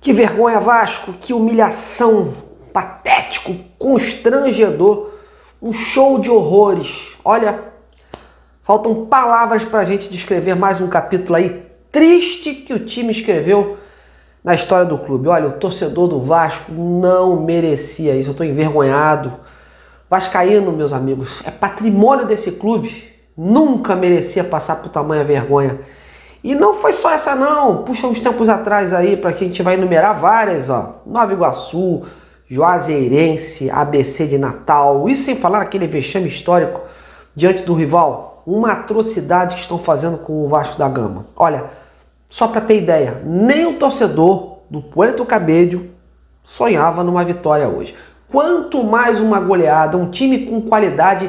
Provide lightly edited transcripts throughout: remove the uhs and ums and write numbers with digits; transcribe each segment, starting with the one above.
Que vergonha, Vasco, que humilhação, patético, constrangedor, um show de horrores. Olha, faltam palavras para a gente descrever mais um capítulo aí triste que o time escreveu na história do clube. Olha, o torcedor do Vasco não merecia isso, eu estou envergonhado. Vascaíno, meus amigos, é patrimônio desse clube, nunca merecia passar por tamanha vergonha. E não foi só essa não, puxa uns tempos atrás aí, para que a gente vai enumerar várias, ó. Nova Iguaçu, Juazeirense, ABC de Natal, isso sem falar aquele vexame histórico diante do rival, uma atrocidade que estão fazendo com o Vasco da Gama. Olha, só para ter ideia, nem o torcedor do Puerto Cabello sonhava numa vitória hoje. Quanto mais uma goleada, um time com qualidade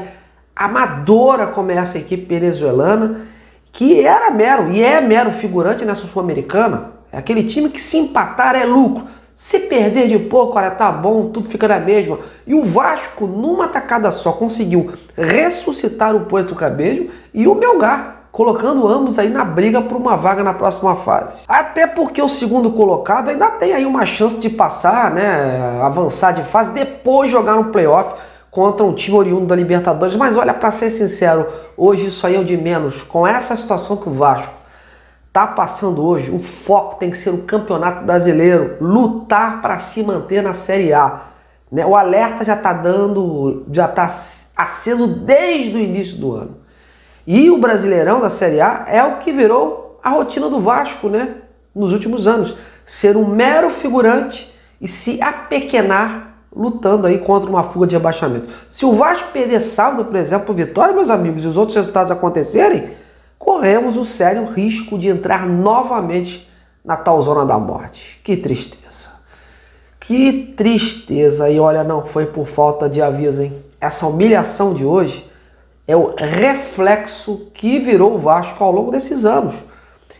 amadora como essa equipe venezuelana, que era mero e é mero figurante nessa Sul-Americana. É aquele time que se empatar é lucro. Se perder de pouco, olha, tá bom, tudo fica na mesma. E o Vasco, numa tacada só, conseguiu ressuscitar o Puerto Cabello e o Melgar, colocando ambos aí na briga por uma vaga na próxima fase. Até porque o segundo colocado ainda tem aí uma chance de passar, né, avançar de fase, depois jogar no playoff contra um time oriundo da Libertadores. Mas olha, para ser sincero, hoje isso aí é o de menos. Com essa situação que o Vasco tá passando hoje, o foco tem que ser o Campeonato Brasileiro, lutar para se manter na Série A. Né? O alerta já tá aceso desde o início do ano. E o Brasileirão da Série A é o que virou a rotina do Vasco, né? Nos últimos anos. Ser um mero figurante e se apequenar lutando aí contra uma fuga de rebaixamento. Se o Vasco perder sábado, por exemplo, Vitória, meus amigos, e os outros resultados acontecerem, corremos o sério risco de entrar novamente na tal zona da morte. Que tristeza. Que tristeza. E olha, não foi por falta de aviso, hein? Essa humilhação de hoje é o reflexo que virou o Vasco ao longo desses anos.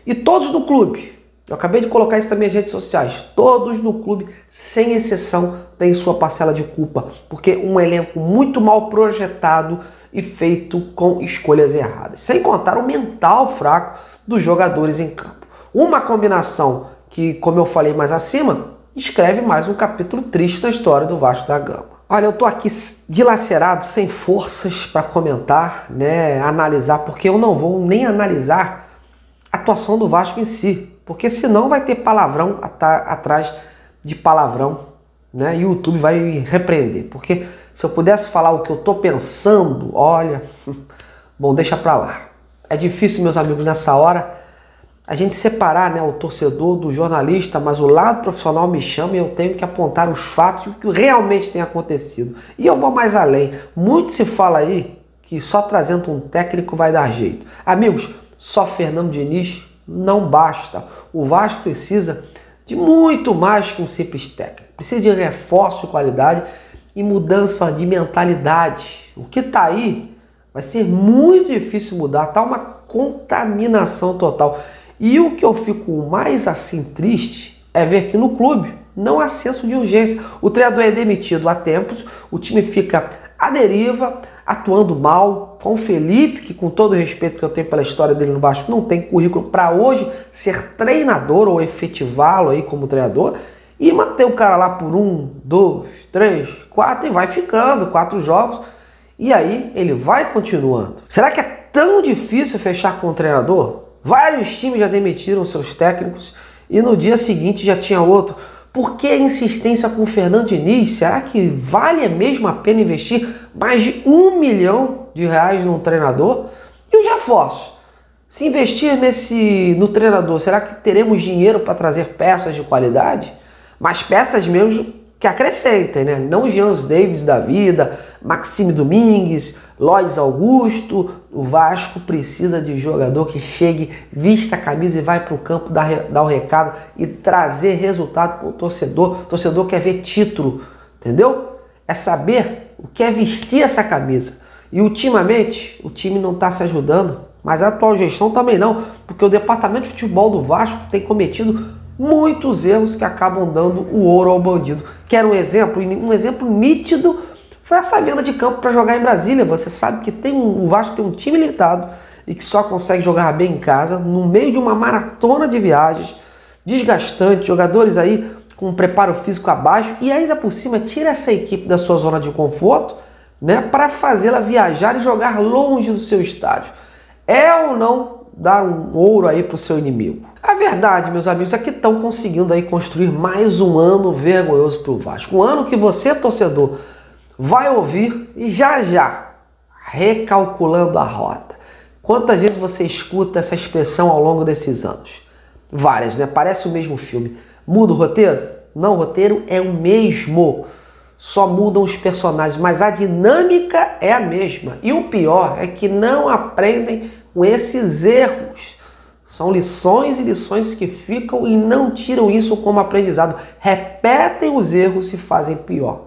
E todos no clube. Eu acabei de colocar isso também nas redes sociais. Todos no clube, sem exceção, têm sua parcela de culpa. Porque um elenco muito mal projetado e feito com escolhas erradas. Sem contar o mental fraco dos jogadores em campo. Uma combinação que, como eu falei mais acima, escreve mais um capítulo triste da história do Vasco da Gama. Olha, eu tô aqui dilacerado, sem forças para comentar, né, analisar, porque eu não vou nem analisar a atuação do Vasco em si. Porque senão vai ter palavrão atrás de palavrão, né? E o YouTube vai me repreender. Porque se eu pudesse falar o que eu tô pensando, olha... Bom, deixa pra lá. É difícil, meus amigos, nessa hora, a gente separar, né, o torcedor do jornalista, mas o lado profissional me chama e eu tenho que apontar os fatos e o que realmente tem acontecido. E eu vou mais além. Muito se fala aí que só trazendo um técnico vai dar jeito. Amigos, só Fernando Diniz não basta. O Vasco precisa de muito mais que um simples técnico. Precisa de reforço de qualidade e mudança de mentalidade. O que está aí vai ser muito difícil mudar. Está uma contaminação total. E o que eu fico mais assim triste é ver que no clube não há senso de urgência. O treinador é demitido há tempos, o time fica à deriva, atuando mal, com o Felipe, que com todo o respeito que eu tenho pela história dele no Vasco, não tem currículo para hoje ser treinador ou efetivá-lo aí como treinador, e manter o cara lá por 1, 2, 3, 4 e vai ficando, 4 jogos, e aí ele vai continuando. Será que é tão difícil fechar com o treinador? Vários times já demitiram seus técnicos e no dia seguinte já tinha outro. Por que a insistência com o Fernando Diniz? Será que vale mesmo a pena investir mais de R$1 milhão num treinador? E os reforços? Se investir no treinador, será que teremos dinheiro para trazer peças de qualidade? Mas peças mesmo que acrescentem, né? Não os Jean Davis da vida, Maxime Domingues, Lois Augusto. O Vasco precisa de jogador que chegue, vista a camisa e vai para o campo dar o recado e trazer resultado para o torcedor. O torcedor quer ver título, entendeu? É saber o que é vestir essa camisa. E ultimamente o time não está se ajudando, mas a atual gestão também não, porque o departamento de futebol do Vasco tem cometido muitos erros que acabam dando o ouro ao bandido. Quer um exemplo nítido foi essa venda de campo para jogar em Brasília. Você sabe que o Vasco tem um time limitado e que só consegue jogar bem em casa, no meio de uma maratona de viagens desgastante, jogadores aí com um preparo físico abaixo e ainda por cima tira essa equipe da sua zona de conforto, né, para fazê-la viajar e jogar longe do seu estádio. É ou não dar um ouro aí para o seu inimigo? A verdade, meus amigos, é que estão conseguindo aí construir mais um ano vergonhoso para o Vasco. Um ano que você, torcedor, vai ouvir e já, recalculando a rota. Quantas vezes você escuta essa expressão ao longo desses anos? Várias, né? Parece o mesmo filme. Muda o roteiro? Não, o roteiro é o mesmo. Só mudam os personagens, mas a dinâmica é a mesma. E o pior é que não aprendem com esses erros. São lições e lições que ficam e não tiram isso como aprendizado. Repetem os erros e fazem pior.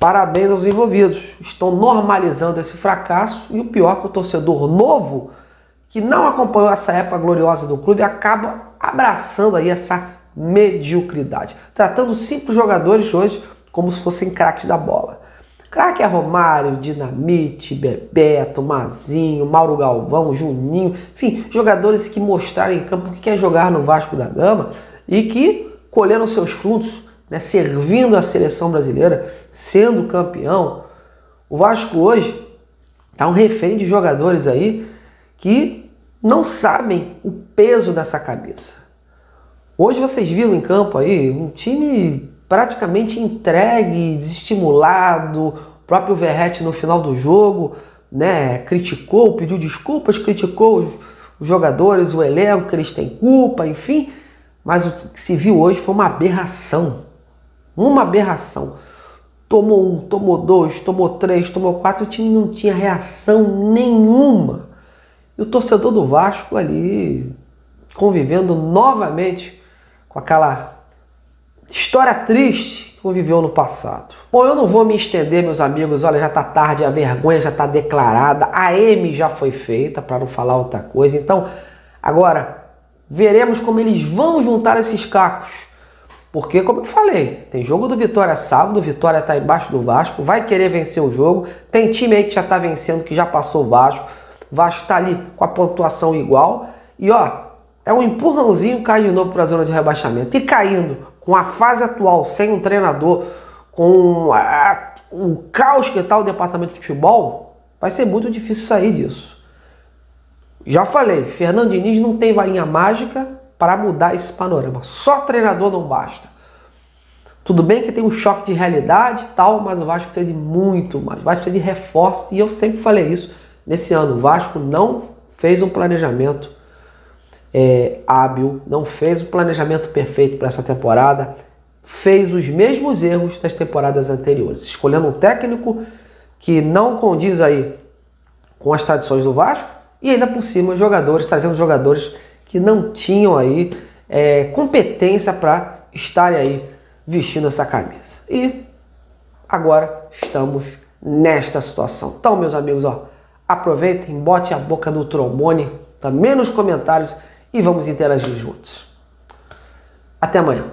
Parabéns aos envolvidos. Estão normalizando esse fracasso e o pior é que o torcedor novo, que não acompanhou essa época gloriosa do clube, acaba abraçando aí essa mediocridade. Tratando os simples jogadores hoje como se fossem craques da bola. Craque é Romário, Dinamite, Bebeto, Mazinho, Mauro Galvão, Juninho, enfim, jogadores que mostraram em campo o que é jogar no Vasco da Gama e que colheram seus frutos, né, servindo a seleção brasileira, sendo campeão. O Vasco hoje está um refém de jogadores aí que não sabem o peso dessa camisa. Hoje vocês viram em campo aí um time praticamente entregue, desestimulado. O próprio Verratti no final do jogo, né, criticou, pediu desculpas, criticou os jogadores, o elenco, que eles têm culpa, enfim. Mas o que se viu hoje foi uma aberração. Uma aberração. Tomou um, tomou dois, tomou três, tomou quatro, o time não tinha reação nenhuma. E o torcedor do Vasco ali convivendo novamente com aquela história triste que conviveu no passado. Bom, eu não vou me estender, meus amigos, olha, já tá tarde, a vergonha já tá declarada, a M já foi feita, para não falar outra coisa. Então, agora, veremos como eles vão juntar esses cacos. Porque, como eu falei, tem jogo do Vitória sábado, o Vitória tá embaixo do Vasco, vai querer vencer o jogo, tem time aí que já tá vencendo, que já passou o Vasco tá ali com a pontuação igual, e ó, é um empurrãozinho, cai de novo para a zona de rebaixamento. E caindo com a fase atual, sem um treinador, com o caos que está o departamento de futebol, vai ser muito difícil sair disso. Já falei, Fernando Diniz não tem varinha mágica para mudar esse panorama. Só treinador não basta. Tudo bem que tem um choque de realidade e tal, mas o Vasco precisa de muito mais. O Vasco precisa de reforço, e eu sempre falei isso nesse ano. O Vasco não fez um planejamento hábil, não fez o planejamento perfeito para essa temporada, fez os mesmos erros das temporadas anteriores, escolhendo um técnico que não condiz aí com as tradições do Vasco e ainda por cima trazendo jogadores que não tinham aí competência para estarem aí vestindo essa camisa. E agora estamos nesta situação. Então, meus amigos, ó, aproveitem, bote a boca no trombone, também nos comentários, e vamos interagir juntos. Até amanhã.